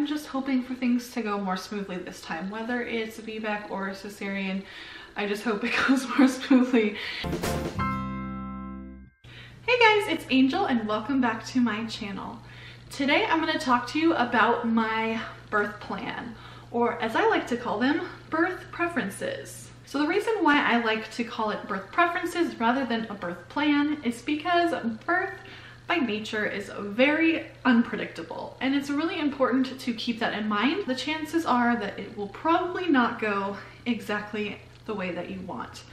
I'm just hoping for things to go more smoothly this time, whether it's VBAC or cesarean. I just hope it goes more smoothly. Hey guys, it's Angel and welcome back to my channel. Today I'm going to talk to you about my birth plan, or as I like to call them, birth preferences. So the reason why I like to call it birth preferences rather than a birth plan is because birth by nature is very unpredictable, and it's really important to keep that in mind. The chances are that it will probably not go exactly the way that you want.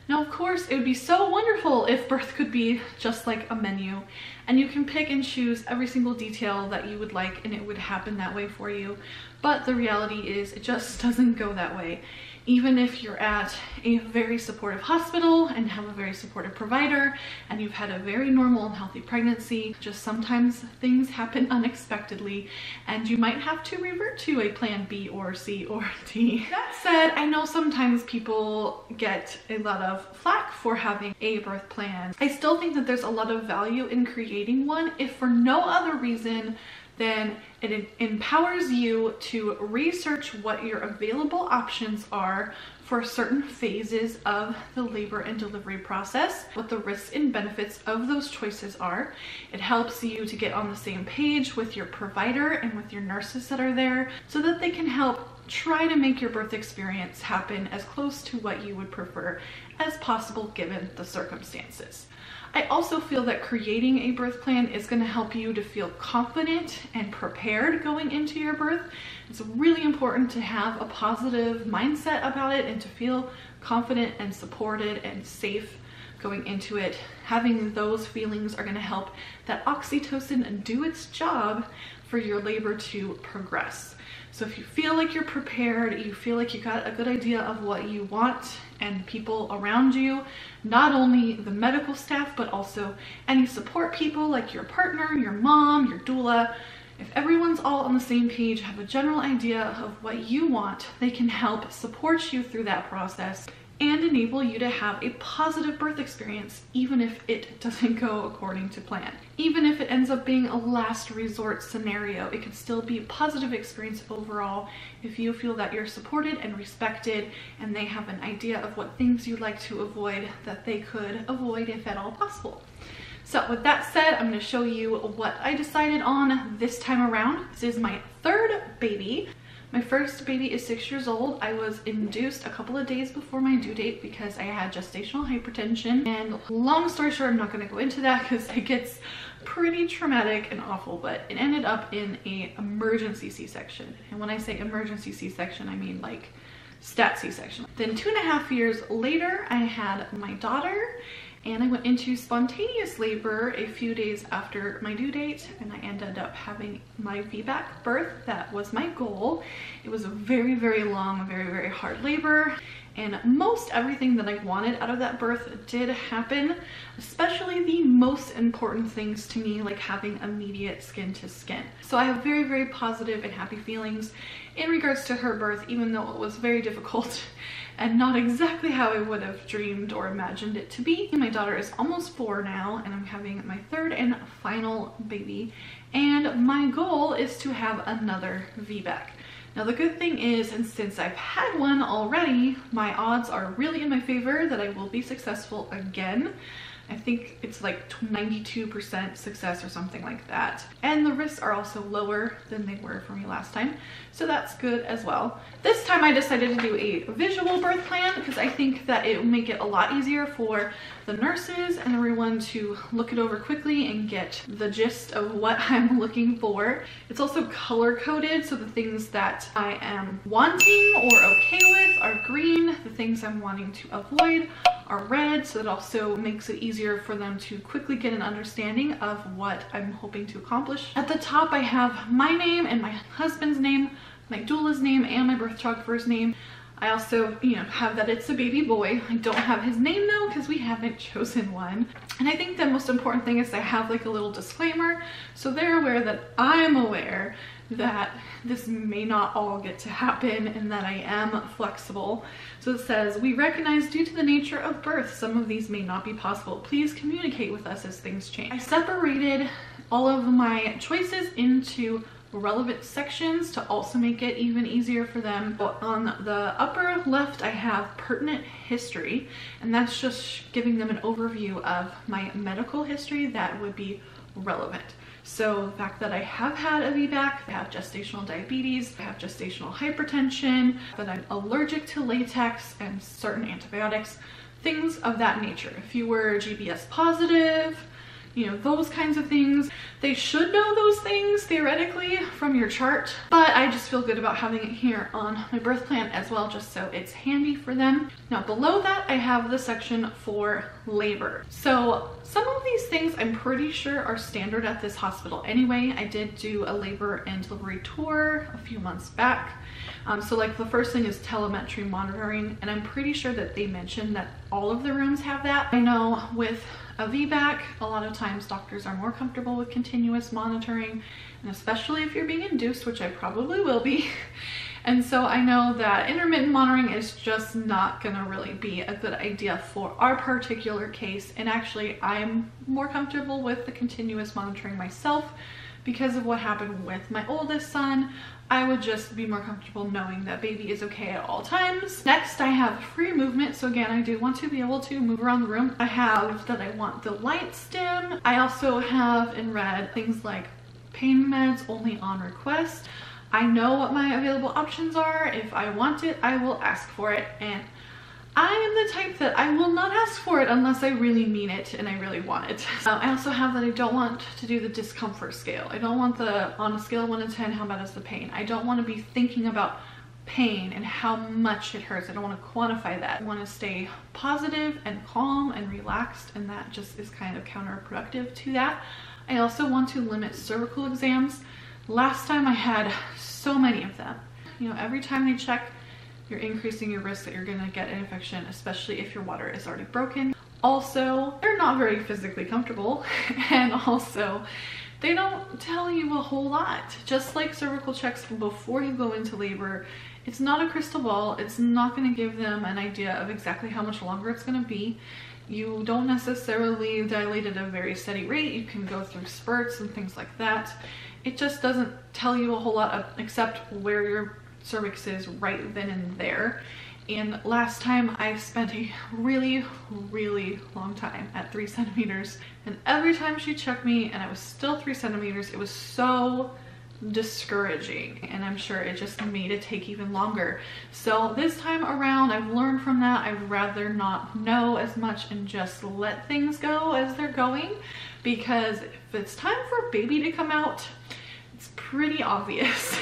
Now, of course, it would be so wonderful if birth could be just like a menu and you can pick and choose every single detail that you would like and it would happen that way for you. But the reality is it just doesn't go that way. Even if you're at a very supportive hospital and have a very supportive provider and you've had a very normal and healthy pregnancy, just sometimes things happen unexpectedly and you might have to revert to a plan B or C or D. That said, I know sometimes people get a lot of flack for having a birth plan. I still think that there's a lot of value in creating one, if for no other reason then it empowers you to research what your available options are for certain phases of the labor and delivery process, what the risks and benefits of those choices are. It helps you to get on the same page with your provider and with your nurses that are there so that they can help try to make your birth experience happen as close to what you would prefer as possible given the circumstances. I also feel that creating a birth plan is going to help you to feel confident and prepared going into your birth. It's really important to have a positive mindset about it and to feel confident and supported and safe going into it. Having those feelings are going to help that oxytocin do its job for your labor to progress. So if you feel like you're prepared, you feel like you got a good idea of what you want, and people around you, not only the medical staff, but also any support people like your partner, your mom, your doula, if everyone's all on the same page, have a general idea of what you want, they can help support you through that process and enable you to have a positive birth experience, even if it doesn't go according to plan. Even if it ends up being a last resort scenario, it could still be a positive experience overall if you feel that you're supported and respected and they have an idea of what things you'd like to avoid that they could avoid if at all possible. So with that said, I'm going to show you what I decided on this time around. This is my third baby. My first baby is 6 years old. I was induced a couple of days before my due date because I had gestational hypertension. And long story short, I'm not going to go into that because it gets pretty traumatic and awful, but it ended up in an emergency C-section. And when I say emergency C-section, I mean like stat C-section. Then 2.5 years later, I had my daughter. And I went into spontaneous labor a few days after my due date, and I ended up having my VBAC birth. That was my goal. It was a very, very long, very, very hard labor, and most everything that I wanted out of that birth did happen, especially the most important things to me, like having immediate skin to skin. So I have very, very positive and happy feelings in regards to her birth, even though it was very difficult and not exactly how I would have dreamed or imagined it to be. My daughter is almost 4 now, and I'm having my third and final baby, and my goal is to have another VBAC. Now the good thing is, and since I've had one already, my odds are really in my favor that I will be successful again. I think it's like 92% success or something like that. And the risks are also lower than they were for me last time, so that's good as well. This time I decided to do a visual birth plan because I think that it will make it a lot easier for the nurses and everyone to look it over quickly and get the gist of what I'm looking for. It's also color coded, so the things that I am wanting or okay with are green, the things I'm wanting to avoid are red, so it also makes it easier for them to quickly get an understanding of what I'm hoping to accomplish. At the top I have my name and my husband's name, my doula's name, and my birth photographer's name. I also, have that it's a baby boy. I don't have his name though because we haven't chosen one. And I think the most important thing is I have like a little disclaimer so they're aware that I'm aware that this may not all get to happen and that I am flexible. So it says, we recognize due to the nature of birth, some of these may not be possible. Please communicate with us as things change. I separated all of my choices into relevant sections to also make it even easier for them. On the upper left, I have pertinent history, and that's just giving them an overview of my medical history that would be relevant. So the fact that I have had a VBAC, I have gestational diabetes, I have gestational hypertension, that I'm allergic to latex and certain antibiotics, things of that nature. If you were GBS positive, you know, those kinds of things. They should know those things theoretically from your chart, but I just feel good about having it here on my birth plan as well, just so it's handy for them. Now below that, I have the section for labor. So some of these things I'm pretty sure are standard at this hospital anyway. I did do a labor and delivery tour a few months back. So like the first thing is telemetry monitoring, and I'm pretty sure that they mentioned that all of the rooms have that. I know with a VBAC, a lot of times doctors are more comfortable with continuous monitoring, and especially if you're being induced, which I probably will be. And so I know that intermittent monitoring is just not gonna really be a good idea for our particular case. And actually, I'm more comfortable with the continuous monitoring myself because of what happened with my oldest son. I would just be more comfortable knowing that baby is okay at all times. Next, I have free movement. So again, I do want to be able to move around the room. I have that I want the lights dim. I also have in red things like pain meds only on request. I know what my available options are. If I want it, I will ask for it. And I am the type that I will not ask for it unless I really mean it and I really want it. I also have that I don't want to do the discomfort scale. I don't want the, on a scale of 1 to 10, how bad is the pain? I don't want to be thinking about pain and how much it hurts. I don't want to quantify that. I want to stay positive and calm and relaxed, and that just is kind of counterproductive to that. I also want to limit cervical exams. Last time I had so many of them. You know, every time they check, you're increasing your risk that you're gonna get an infection, especially if your water is already broken. Also, they're not very physically comfortable, and also they don't tell you a whole lot. Just like cervical checks before you go into labor, it's not a crystal ball. It's not gonna give them an idea of exactly how much longer it's gonna be. You don't necessarily dilate at a very steady rate. You can go through spurts and things like that. It just doesn't tell you a whole lot except where your cervix is right then and there. And last time I spent a really long time at 3 centimeters, and every time she checked me and I was still 3 centimeters, it was so discouraging, and I'm sure it just made it take even longer. So this time around, I've learned from that. I'd rather not know as much and just let things go as they're going, because if it's time for baby to come out, it's pretty obvious.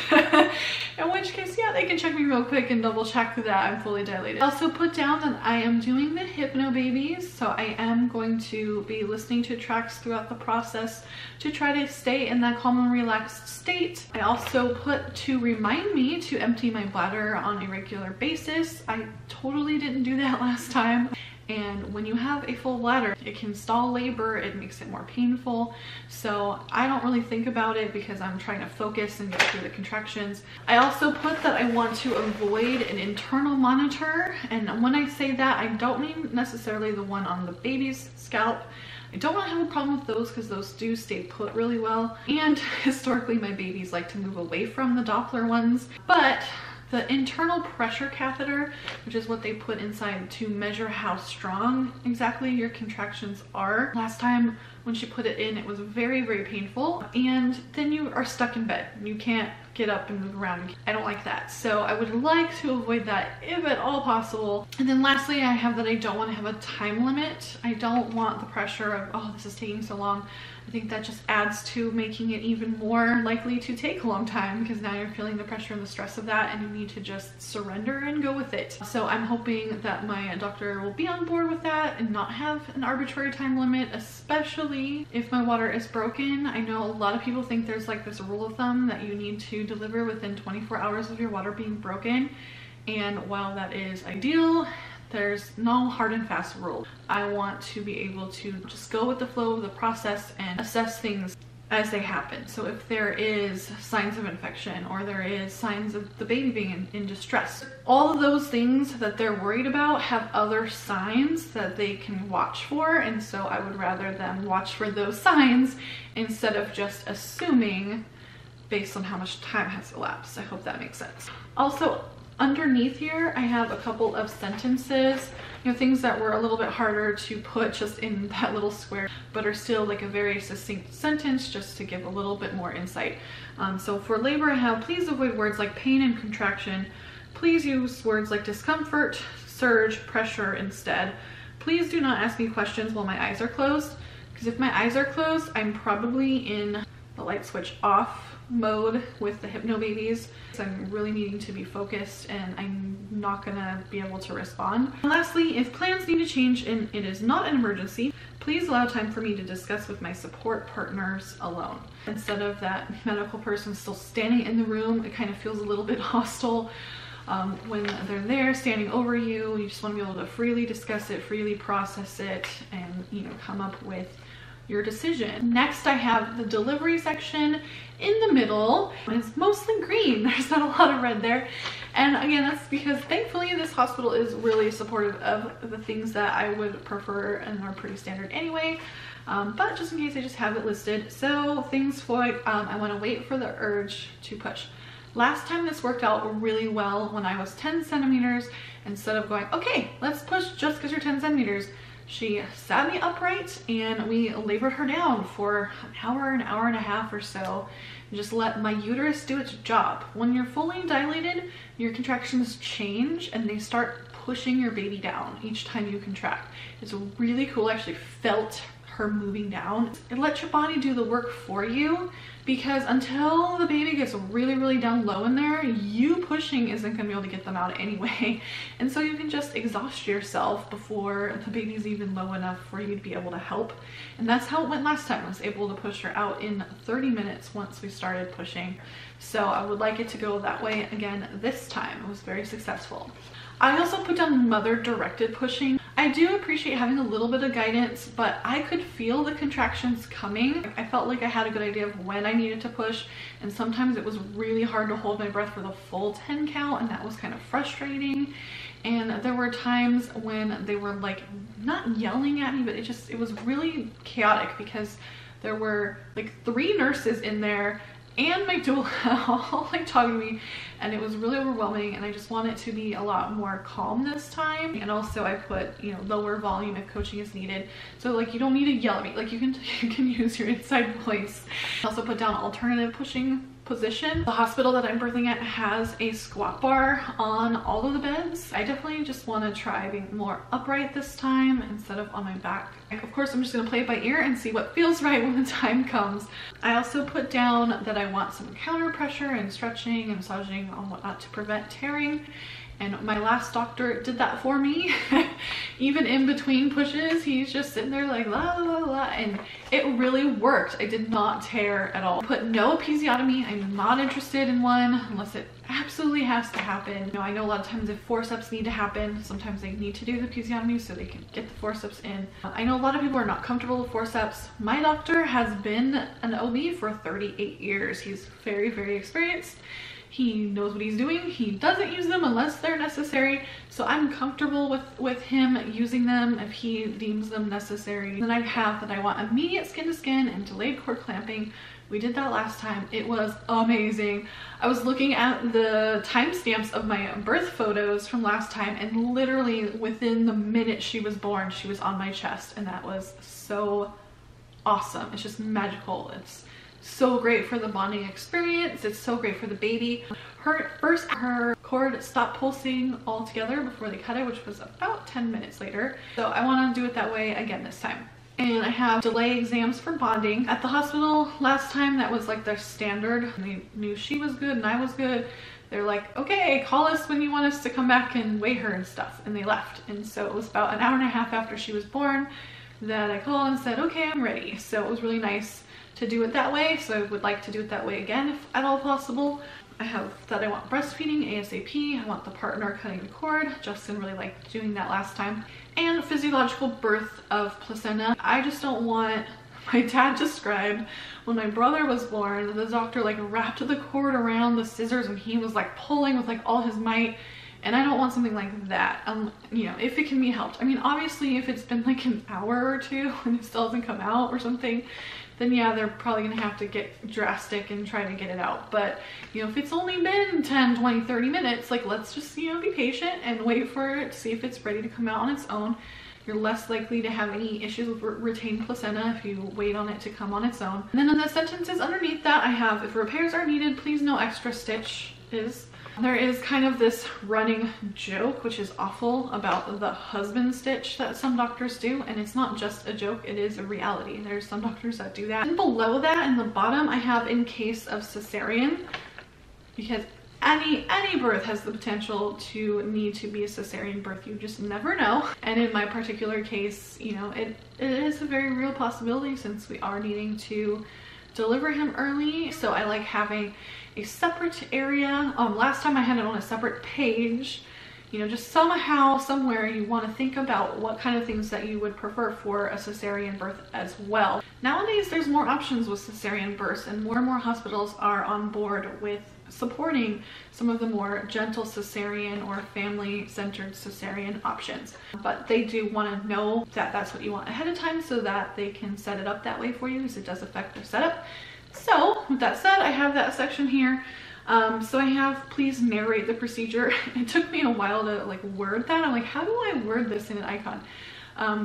In which case, yeah, they can check me real quick and double check that I'm fully dilated. I also put down that I am doing the hypno babies, so I am going to be listening to tracks throughout the process to try to stay in that calm and relaxed state. I also put to remind me to empty my bladder on a regular basis. I totally didn't do that last time. And when you have a full bladder, it can stall labor, it makes it more painful. So I don't really think about it because I'm trying to focus and get through the contractions. I also put that I want to avoid an internal monitor. And when I say that, I don't mean necessarily the one on the baby's scalp. I don't want to have a problem with those because those do stay put really well. And historically, my babies like to move away from the Doppler ones. But the internal pressure catheter, which is what they put inside to measure how strong exactly your contractions are. Last time when she put it in, it was very painful, and then you are stuck in bed. You can't get up and move around. I don't like that. So I would like to avoid that if at all possible. And then lastly, I have that I don't want to have a time limit. I don't want the pressure of, oh, this is taking so long. I think that just adds to making it even more likely to take a long time, because now you're feeling the pressure and the stress of that, and you need to just surrender and go with it. So I'm hoping that my doctor will be on board with that and not have an arbitrary time limit, especially if my water is broken. I know a lot of people think there's like this rule of thumb that you need to deliver within 24 hours of your water being broken. And while that is ideal, there's no hard and fast rule. I want to be able to just go with the flow of the process and assess things as they happen. So if there is signs of infection, or there is signs of the baby being in distress, all of those things that they're worried about have other signs that they can watch for. And so I would rather them watch for those signs instead of just assuming based on how much time has elapsed. I hope that makes sense. Also, underneath here, I have a couple of sentences, you know, things that were a little bit harder to put just in that little square, but are still like a very succinct sentence just to give a little bit more insight. So for labor, I have, please avoid words like pain and contraction. Please use words like discomfort, surge, pressure instead. Please do not ask me questions while my eyes are closed, because if my eyes are closed, I'm probably in the light switch off mode with the hypnobabies. So I'm really needing to be focused and I'm not gonna be able to respond. And lastly, if plans need to change and it is not an emergency, please allow time for me to discuss with my support partners alone. Instead of that medical person still standing in the room, it kind of feels a little bit hostile. When they're there standing over you, you just want to be able to freely discuss it, freely process it, and, you know, come up with your decision. Next, I have the delivery section in the middle. It's mostly green. There's not a lot of red there. And again, that's because thankfully this hospital is really supportive of the things that I would prefer and are pretty standard anyway. But just in case, I just have it listed. So things for, I want to wait for the urge to push. Last time this worked out really well when I was 10 centimeters. Instead of going, okay, let's push just because you're 10 centimeters. She sat me upright and we labored her down for an hour and a half or so. And just let my uterus do its job. When you're fully dilated, your contractions change and they start pushing your baby down each time you contract. It's really cool. I actually felt her moving down. It lets your body do the work for you, because until the baby gets really down low in there, you pushing isn't gonna be able to get them out anyway. And so you can just exhaust yourself before the baby's even low enough for you to be able to help. And that's how it went last time. I was able to push her out in 30 minutes once we started pushing. So I would like it to go that way again this time. It was very successful. I also put down mother-directed pushing. I do appreciate having a little bit of guidance, but I could feel the contractions coming. I felt like I had a good idea of when I needed to push, and sometimes it was really hard to hold my breath for the full 10 count, and that was kind of frustrating. And there were times when they were like, not yelling at me, but it was really chaotic because there were like 3 nurses in there and my doula all like talking to me, and it was really overwhelming, and I just want it to be a lot more calm this time. And also I put, you know, lower volume if coaching is needed, so like you don't need to yell at me, like you can use your inside voice. I also put down alternative pushing position. The hospital that I'm birthing at has a squat bar on all of the beds. I definitely just want to try being more upright this time instead of on my back. Of course, I'm just going to play it by ear and see what feels right when the time comes. I also put down that I want some counter pressure and stretching and massaging and whatnot to prevent tearing. And my last doctor did that for me. Even in between pushes, he's just sitting there like la la la, and it really worked. I did not tear at all. Put no episiotomy. I'm not interested in one unless it absolutely has to happen. You know, I know a lot of times if forceps need to happen, sometimes they need to do the episiotomy so they can get the forceps in. I know a lot of people are not comfortable with forceps. My doctor has been an OB for 38 years. He's very experienced. He knows what he's doing. He doesn't use them unless they're necessary. So I'm comfortable with him using them if he deems them necessary. Then I have that I want immediate skin to skin and delayed cord clamping. We did that last time. It was amazing. I was looking at the timestamps of my birth photos from last time, and literally within the minute she was born, she was on my chest, and that was so awesome. It's just magical. It's so great for the bonding experience. It's so great for the baby. Her cord stopped pulsing altogether before they cut it, which was about 10 minutes later. So I want to do it that way again this time. And I have delay exams for bonding. At the hospital last time, that was like their standard. They knew she was good and I was good. They're like, okay, call us when you want us to come back and weigh her and stuff. And they left. And so it was about an hour and a half after she was born that I called and said, okay, I'm ready. So it was really nice to do it that way. So I would like to do it that way again if at all possible. I have that I want breastfeeding ASAP. I want the partner cutting the cord. Justin really liked doing that last time. And physiological birth of placenta. I just don't want, my dad described when my brother was born, the doctor like wrapped the cord around the scissors and he was like pulling with like all his might, and I don't want something like that, you know, if it can be helped. I mean, obviously if it's been like an hour or two and it still doesn't come out or something, then yeah, they're probably gonna have to get drastic and try to get it out. But you know, if it's only been 10, 20, 30 minutes, like let's just, you know, be patient and wait for it to see if it's ready to come out on its own. You're less likely to have any issues with retained placenta if you wait on it to come on its own. And then in the sentences underneath that, I have, if repairs are needed, please no extra stitches. There is kind of this running joke, which is awful, about the husband stitch that some doctors do, and it's not just a joke, it is a reality. There's some doctors that do that. And below that, in the bottom, I have in case of cesarean, because any birth has the potential to need to be a cesarean birth. You just never know. And in my particular case, you know, it is a very real possibility since we are needing to deliver him early. So I like having a separate area. Last time I had it on a separate page. You know, just somehow, somewhere you want to think about what kind of things that you would prefer for a cesarean birth as well. Nowadays, there's more options with cesarean births, and more hospitals are on board with supporting some of the more gentle cesarean or family-centered cesarean options. But they do want to know that that's what you want ahead of time so that they can set it up that way for you, because it does affect their setup. So with that said, I have that section here. So I have, please narrate the procedure. It took me a while to like word that. I'm like, how do I word this in an icon?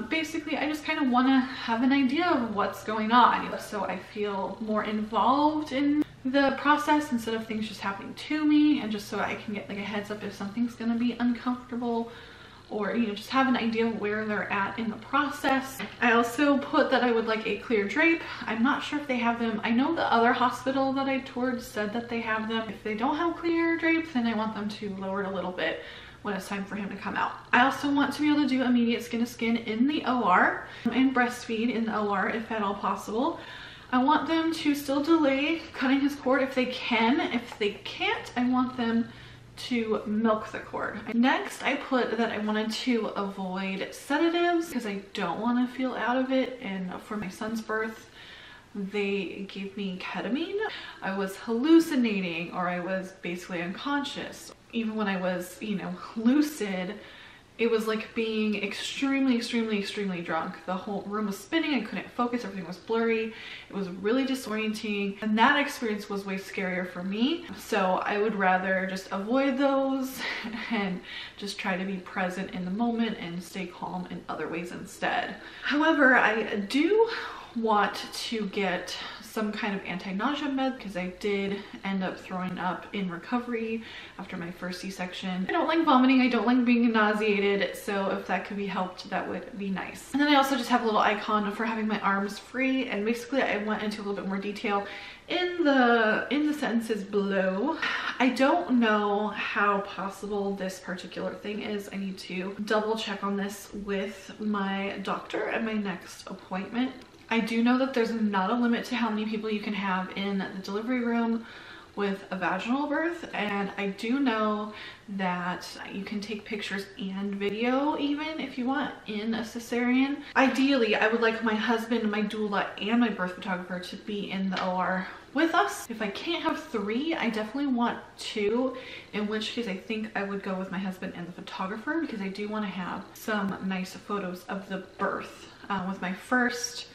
Basically, I just kind of want to have an idea of what's going on, so I feel more involved in the process instead of things just happening to me, and just so I can get like a heads up if something's gonna be uncomfortable, or you know, just have an idea of where they're at in the process. I also put that I would like a clear drape. I'm not sure if they have them. I know the other hospital that I toured said that they have them. If they don't have clear drapes, then I want them to lower it a little bit when it's time for him to come out. I also want to be able to do immediate skin to skin in the OR and breastfeed in the OR if at all possible. I want them to still delay cutting his cord if they can. If they can't, I want them to milk the cord. Next, I put that I wanted to avoid sedatives because I don't want to feel out of it, and for my son's birth, they gave me ketamine. I was hallucinating, or I was basically unconscious. Even when I was, you know, lucid, it was like being extremely drunk. The whole room was spinning, I couldn't focus, everything was blurry. It was really disorienting, and that experience was way scarier for me. So I would rather just avoid those and just try to be present in the moment and stay calm in other ways instead. However, I do want to get some kind of anti-nausea med because I did end up throwing up in recovery after my first C-section. I don't like vomiting, I don't like being nauseated, so if that could be helped, that would be nice. And then I also just have a little icon for having my arms free, and basically I went into a little bit more detail in the sentences below. I don't know how possible this particular thing is. I need to double check on this with my doctor at my next appointment. I do know that there's not a limit to how many people you can have in the delivery room with a vaginal birth, and I do know that you can take pictures and video even if you want in a cesarean. Ideally, I would like my husband, my doula, and my birth photographer to be in the OR with us. If I can't have 3, I definitely want 2, in which case I think I would go with my husband and the photographer, because I do want to have some nice photos of the birth. With my first,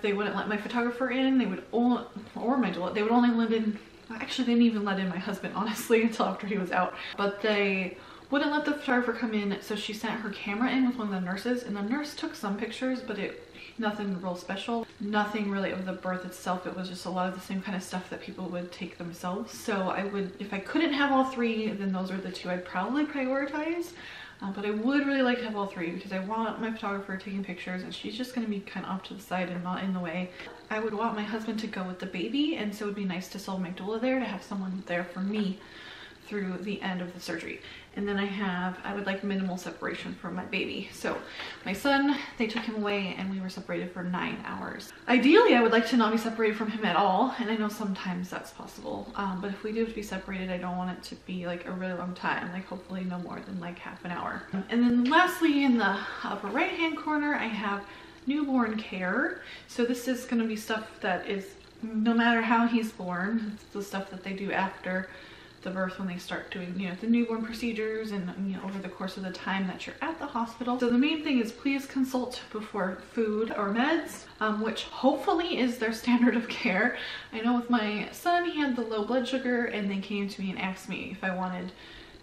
they wouldn't let my photographer in, they would only, or my doula, they would only let in, actually they didn't even let in my husband honestly until after he was out, but they wouldn't let the photographer come in, so she sent her camera in with one of the nurses, and the nurse took some pictures, but nothing real special, nothing really of the birth itself. It was just a lot of the same kind of stuff that people would take themselves. So I would, if I couldn't have all 3, then those are the 2 I'd probably prioritize. But I would really like to have all 3 because I want my photographer taking pictures, and she's just going to be kind of off to the side and not in the way. I would want my husband to go with the baby, and so it would be nice to still have my doula there, to have someone there for me through the end of the surgery. And then I would like minimal separation from my baby. So my son, they took him away and we were separated for 9 hours. Ideally, I would like to not be separated from him at all, and I know sometimes that's possible, but if we do have to be separated, I don't want it to be like a really long time, like hopefully no more than like half an hour. And then lastly, in the upper right hand corner, I have newborn care. So this is going to be stuff that is, no matter how he's born, it's the stuff that they do after the birth when they start doing, you know, the newborn procedures and, you know, over the course of the time that you're at the hospital. So the main thing is please consult before food or meds, which hopefully is their standard of care. I know with my son, he had the low blood sugar and they came to me and asked me if I wanted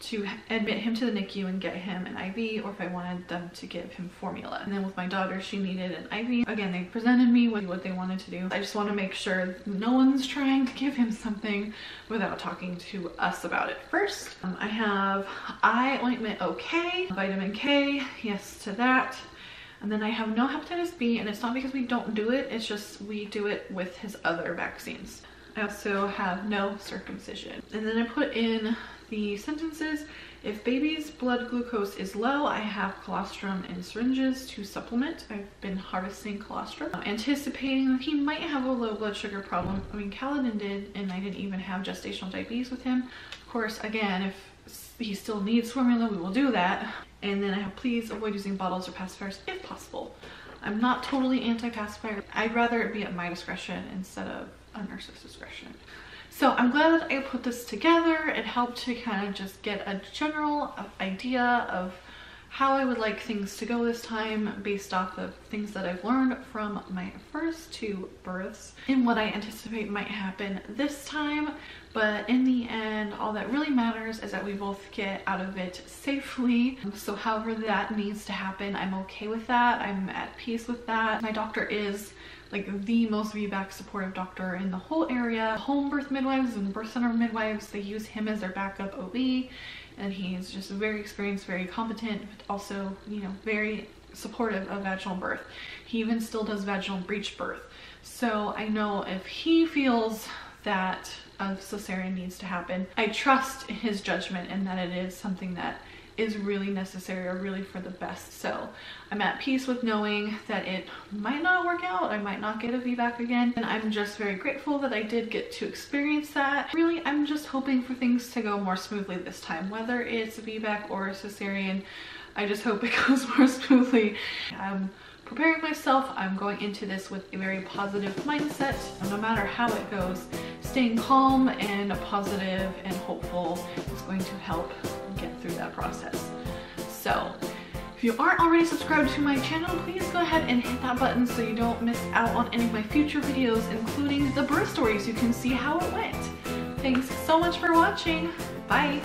to admit him to the NICU and get him an IV, or if I wanted them to give him formula. And then with my daughter, she needed an IV. Again, they presented me with what they wanted to do. I just want to make sure no one's trying to give him something without talking to us about it first. I have eye ointment okay, vitamin K, yes to that. And then I have no hepatitis B, and it's not because we don't do it, it's just we do it with his other vaccines. I also have no circumcision. And then I put in the sentences: if baby's blood glucose is low, I have colostrum and syringes to supplement. I've been harvesting colostrum. Anticipating that he might have a low blood sugar problem. I mean, Kaladin did, and I didn't even have gestational diabetes with him. Of course, again, if he still needs formula, we will do that. And then I have please avoid using bottles or pacifiers if possible. I'm not totally anti-pacifier. I'd rather it be at my discretion instead of a nurse's discretion. So I'm glad that I put this together. It helped to kind of just get a general idea of how I would like things to go this time based off of things that I've learned from my first 2 births and what I anticipate might happen this time. But in the end, all that really matters is that we both get out of it safely. So however that needs to happen, I'm okay with that. I'm at peace with that. My doctor is like the most VBAC supportive doctor in the whole area. Home birth midwives and birth center midwives, they use him as their backup OB, and he's just very experienced, very competent, but also, you know, very supportive of vaginal birth. He even still does vaginal breech birth. So I know if he feels that a cesarean needs to happen, I trust his judgment and that it is something that is really necessary or really for the best. So I'm at peace with knowing that it might not work out. I might not get a VBAC again. And I'm just very grateful that I did get to experience that. Really, I'm just hoping for things to go more smoothly this time, whether it's a VBAC or a cesarean. I just hope it goes more smoothly. I'm preparing myself. I'm going into this with a very positive mindset. No matter how it goes, staying calm and positive and hopeful is going to help get through that process. So if you aren't already subscribed to my channel, please go ahead and hit that button so you don't miss out on any of my future videos, including the birth stories. You can see how it went. Thanks so much for watching. Bye.